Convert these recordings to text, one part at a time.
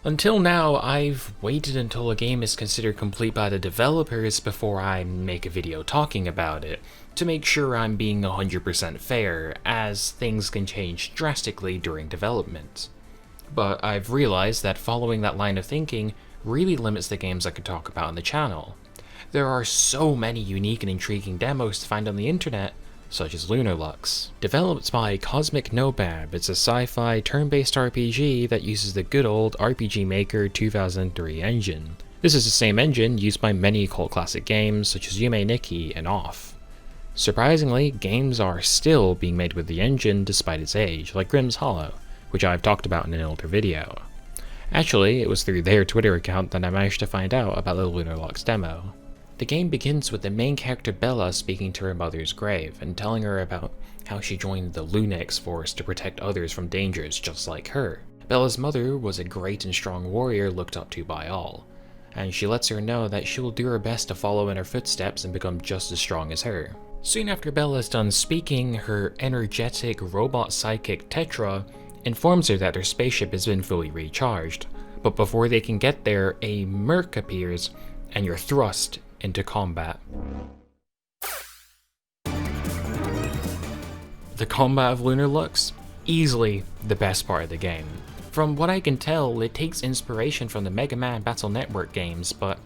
Until now, I've waited until a game is considered complete by the developers before I make a video talking about it, to make sure I'm being 100% fair, as things can change drastically during development. But I've realized that following that line of thinking really limits the games I could talk about on the channel. There are so many unique and intriguing demos to find on the internet, such as LunarLux. Developed by Cosmic Nobab, it's a sci-fi turn-based RPG that uses the good old RPG Maker 2003 engine. This is the same engine used by many cult classic games such as Yume Nikki and Off. Surprisingly, games are still being made with the engine despite its age, like Grimm's Hollow, which I've talked about in an older video. Actually, it was through their Twitter account that I managed to find out about the LunarLux demo. The game begins with the main character Bella speaking to her mother's grave and telling her about how she joined the Lunix force to protect others from dangers just like her. Bella's mother was a great and strong warrior looked up to by all, and she lets her know that she will do her best to follow in her footsteps and become just as strong as her. Soon after Bella is done speaking, her energetic robot psychic Tetra informs her that her spaceship has been fully recharged, but before they can get there, a Merc appears and you're thrust into combat. The combat of LunarLux? Easily the best part of the game. From what I can tell, it takes inspiration from the Mega Man Battle Network games, but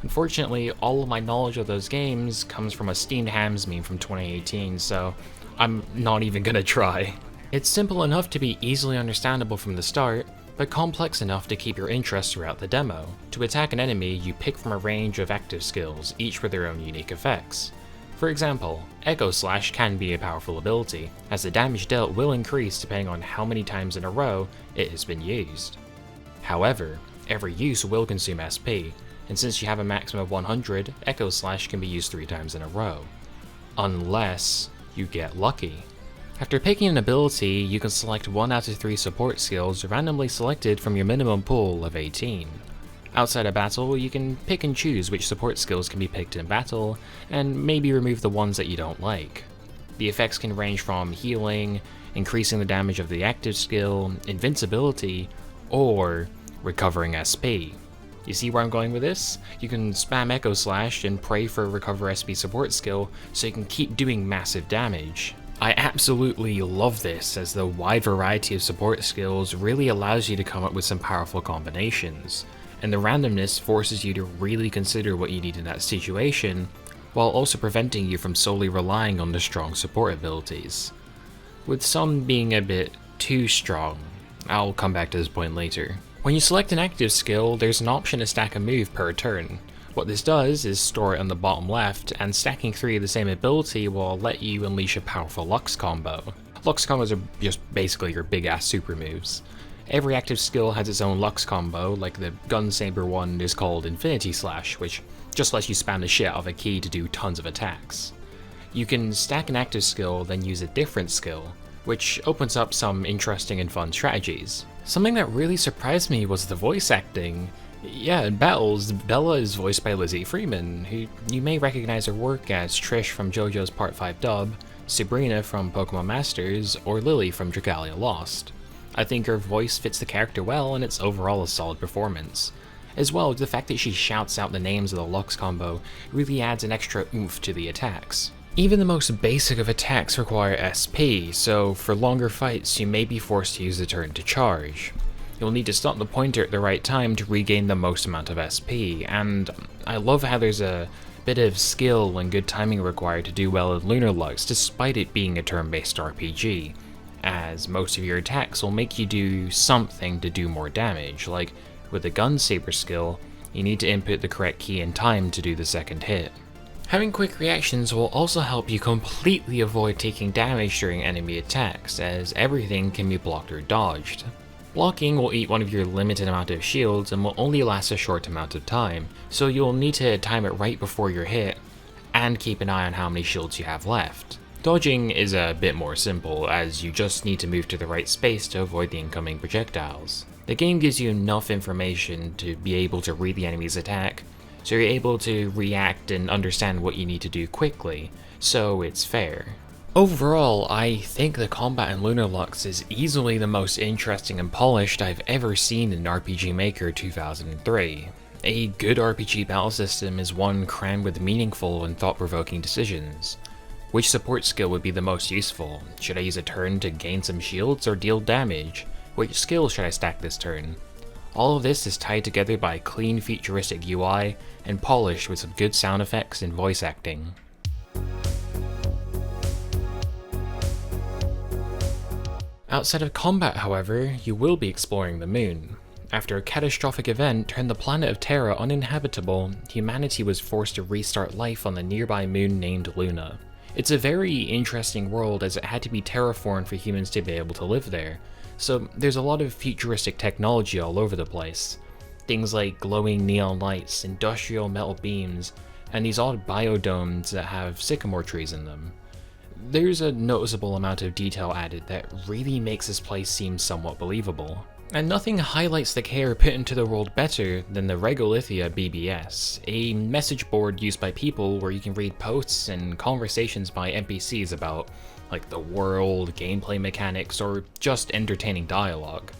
unfortunately all of my knowledge of those games comes from a Steamed Hams meme from 2018, so I'm not even gonna try. It's simple enough to be easily understandable from the start, but complex enough to keep your interest throughout the demo. To attack an enemy, you pick from a range of active skills, each with their own unique effects. For example, Echo Slash can be a powerful ability, as the damage dealt will increase depending on how many times in a row it has been used. However, every use will consume SP, and since you have a maximum of 100, Echo Slash can be used 3 times in a row. Unless you get lucky. After picking an ability, you can select 1 out of 3 support skills randomly selected from your minimum pool of 18. Outside of battle, you can pick and choose which support skills can be picked in battle, and maybe remove the ones that you don't like. The effects can range from healing, increasing the damage of the active skill, invincibility, or recovering SP. You see where I'm going with this? You can spam Echo Slash and pray for a Recover SP support skill so you can keep doing massive damage. I absolutely love this, as the wide variety of support skills really allows you to come up with some powerful combinations, and the randomness forces you to really consider what you need in that situation, while also preventing you from solely relying on the strong support abilities, with some being a bit too strong. I'll come back to this point later. When you select an active skill, there's an option to stack a move per turn. What this does is store it on the bottom left, and stacking 3 of the same ability will let you unleash a powerful Lux combo. Lux combos are just basically your big ass super moves. Every active skill has its own Lux combo, like the Gun Saber one is called Infinity Slash, which just lets you spam the shit out of a key to do tons of attacks. You can stack an active skill, then use a different skill, which opens up some interesting and fun strategies. Something that really surprised me was the voice acting. Yeah, in battles, Bella is voiced by Lizzie Freeman, who you may recognize her work as Trish from JoJo's Part 5 dub, Sabrina from Pokemon Masters, or Lily from Dragalia Lost. I think her voice fits the character well, and it's overall a solid performance. As well, the fact that she shouts out the names of the Lux combo really adds an extra oomph to the attacks. Even the most basic of attacks require SP, so for longer fights you may be forced to use the turn to charge. You'll need to stop the pointer at the right time to regain the most amount of SP, and I love how there's a bit of skill and good timing required to do well in LunarLux despite it being a turn-based RPG, as most of your attacks will make you do something to do more damage, like with the Gun Saber skill, you need to input the correct key in time to do the second hit. Having quick reactions will also help you completely avoid taking damage during enemy attacks, as everything can be blocked or dodged. Blocking will eat one of your limited amount of shields and will only last a short amount of time, so you'll need to time it right before your hit, and keep an eye on how many shields you have left. Dodging is a bit more simple, as you just need to move to the right space to avoid the incoming projectiles. The game gives you enough information to be able to read the enemy's attack, so you're able to react and understand what you need to do quickly, so it's fair. Overall, I think the combat in LunarLux is easily the most interesting and polished I've ever seen in RPG Maker 2003. A good RPG battle system is one crammed with meaningful and thought-provoking decisions. Which support skill would be the most useful? Should I use a turn to gain some shields or deal damage? Which skill should I stack this turn? All of this is tied together by a clean futuristic UI and polished with some good sound effects and voice acting. Outside of combat, however, you will be exploring the moon. After a catastrophic event turned the planet of Terra uninhabitable, humanity was forced to restart life on the nearby moon named Luna. It's a very interesting world as it had to be terraformed for humans to be able to live there, so there's a lot of futuristic technology all over the place. Things like glowing neon lights, industrial metal beams, and these odd biodomes that have sycamore trees in them. There's a noticeable amount of detail added that really makes this place seem somewhat believable. And nothing highlights the care put into the world better than the Regolithia BBS, a message board used by people where you can read posts and conversations by NPCs about, like, the world, gameplay mechanics, or just entertaining dialogue.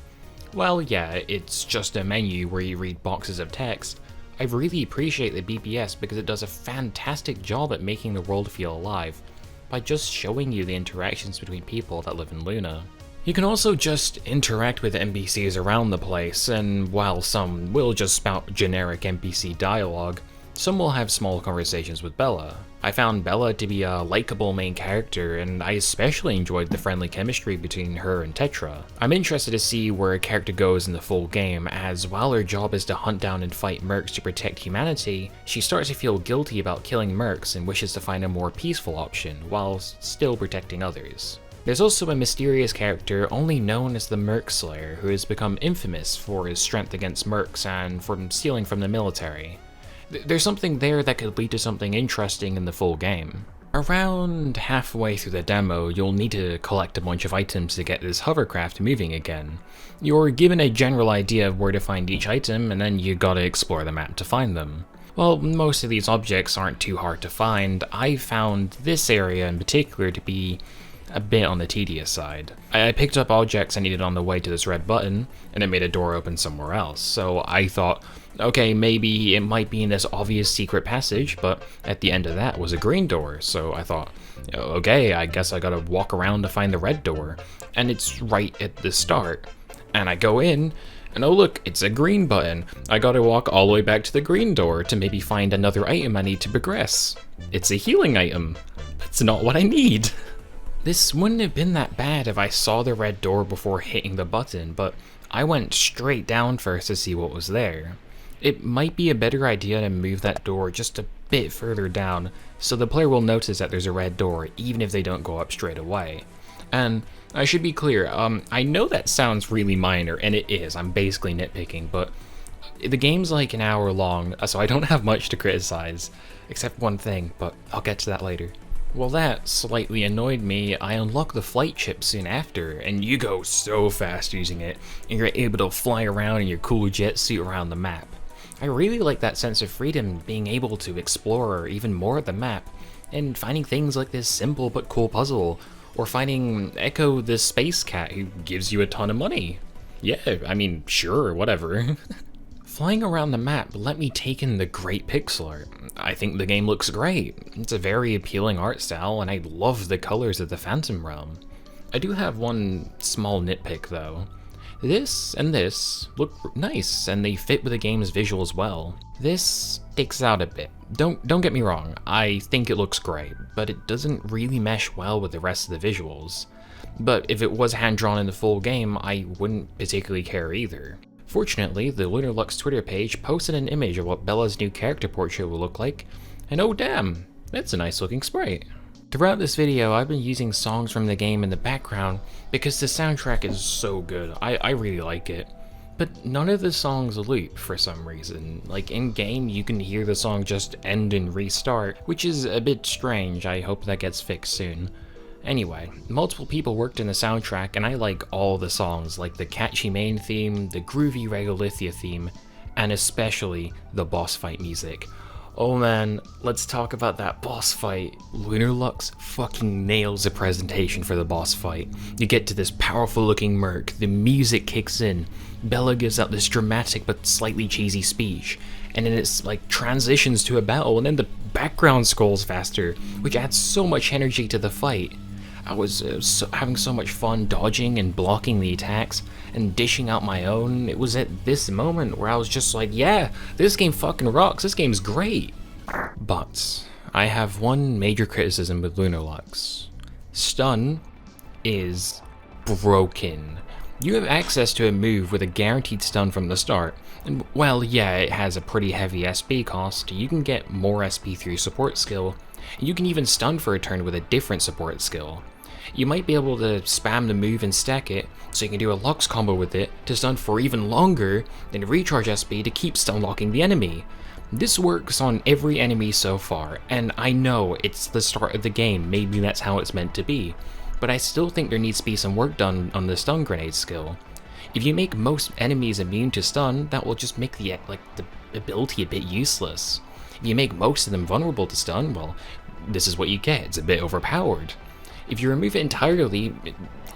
Well, yeah, it's just a menu where you read boxes of text. I really appreciate the BBS because it does a fantastic job at making the world feel alive, by just showing you the interactions between people that live in Luna. You can also just interact with NPCs around the place, and while some will just spout generic NPC dialogue, some will have small conversations with Bella. I found Bella to be a likable main character, and I especially enjoyed the friendly chemistry between her and Tetra. I'm interested to see where a character goes in the full game, as while her job is to hunt down and fight mercs to protect humanity, she starts to feel guilty about killing mercs and wishes to find a more peaceful option, while still protecting others. There's also a mysterious character only known as the Merc Slayer, who has become infamous for his strength against mercs and for stealing from the military. There's something there that could lead to something interesting in the full game. Around halfway through the demo, you'll need to collect a bunch of items to get this hovercraft moving again. You're given a general idea of where to find each item, and then you gotta explore the map to find them. While most of these objects aren't too hard to find, I found this area in particular to be a bit on the tedious side. I picked up objects I needed on the way to this red button, and it made a door open somewhere else, so I thought, okay, maybe it might be in this obvious secret passage, but at the end of that was a green door, so I thought, okay, I guess I gotta walk around to find the red door, and it's right at the start. And I go in, and oh look, it's a green button. I gotta walk all the way back to the green door to maybe find another item I need to progress. It's a healing item. That's not what I need. This wouldn't have been that bad if I saw the red door before hitting the button, but I went straight down first to see what was there. It might be a better idea to move that door just a bit further down, so the player will notice that there's a red door, even if they don't go up straight away. And I should be clear, I know that sounds really minor, and it is, I'm basically nitpicking, but the game's like an hour long, so I don't have much to criticize, except one thing, but I'll get to that later. While that slightly annoyed me, I unlocked the flight chip soon after, and you go so fast using it, and you're able to fly around in your cool jet suit around the map. I really like that sense of freedom, being able to explore even more of the map, and finding things like this simple but cool puzzle, or finding Echo the space cat who gives you a ton of money. Yeah, I mean, sure, whatever. Flying around the map let me take in the great pixel art. I think the game looks great. It's a very appealing art style, and I love the colors of the Phantom Realm. I do have one small nitpick though. This and this look nice, and they fit with the game's visuals well. This sticks out a bit. Don't get me wrong, I think it looks great, but it doesn't really mesh well with the rest of the visuals. But if it was hand-drawn in the full game, I wouldn't particularly care either. Fortunately, the LunarLux Twitter page posted an image of what Bella's new character portrait will look like, and oh damn, that's a nice looking sprite. Throughout this video, I've been using songs from the game in the background because the soundtrack is so good, I really like it. But none of the songs loop for some reason. Like in game, you can hear the song just end and restart, which is a bit strange. I hope that gets fixed soon. Anyway, multiple people worked in the soundtrack, and I like all the songs, like the catchy main theme, the groovy Regolithia theme, and especially the boss fight music. Oh man, let's talk about that boss fight. LunarLux fucking nails the presentation for the boss fight. You get to this powerful looking merc, the music kicks in, Bella gives out this dramatic but slightly cheesy speech, and then it's like transitions to a battle, and then the background scrolls faster, which adds so much energy to the fight. I was having so much fun dodging and blocking the attacks and dishing out my own. It was at this moment where I was just like, yeah, this game fucking rocks, this game's great. But I have one major criticism with LunarLux. Stun is broken. You have access to a move with a guaranteed stun from the start, and well, yeah, it has a pretty heavy SP cost. You can get more SP through support skill, and you can even stun for a turn with a different support skill. You might be able to spam the move and stack it, so you can do a Lux combo with it to stun for even longer, then recharge SP to keep stun locking the enemy. This works on every enemy so far, and I know it's the start of the game, maybe that's how it's meant to be, but I still think there needs to be some work done on the stun grenade skill. If you make most enemies immune to stun, that will just make the ability a bit useless. If you make most of them vulnerable to stun, well, this is what you get, it's a bit overpowered. If you remove it entirely,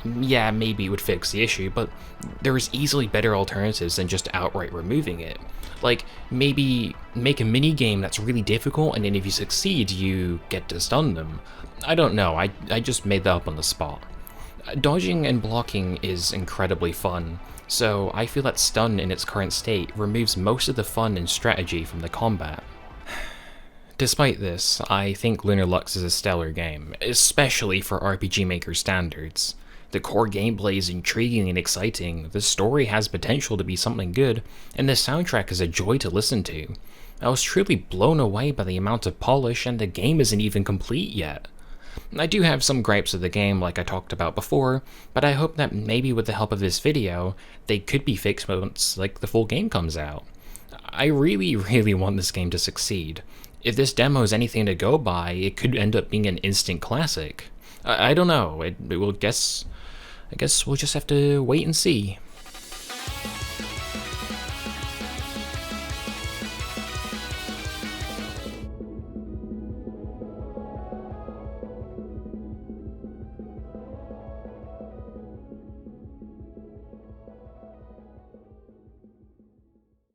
yeah, maybe it would fix the issue, but there is easily better alternatives than just outright removing it. Like, maybe make a mini game that's really difficult, and then if you succeed, you get to stun them. I don't know, I just made that up on the spot. Dodging and blocking is incredibly fun, so I feel that stun in its current state removes most of the fun and strategy from the combat. Despite this, I think LunarLux is a stellar game, especially for RPG Maker standards. The core gameplay is intriguing and exciting, the story has potential to be something good, and the soundtrack is a joy to listen to. I was truly blown away by the amount of polish, and the game isn't even complete yet. I do have some gripes with the game like I talked about before, but I hope that maybe with the help of this video, they could be fixed once the full game comes out. I really want this game to succeed. If this demo is anything to go by, it could end up being an instant classic. I don't know, I guess we'll just have to wait and see.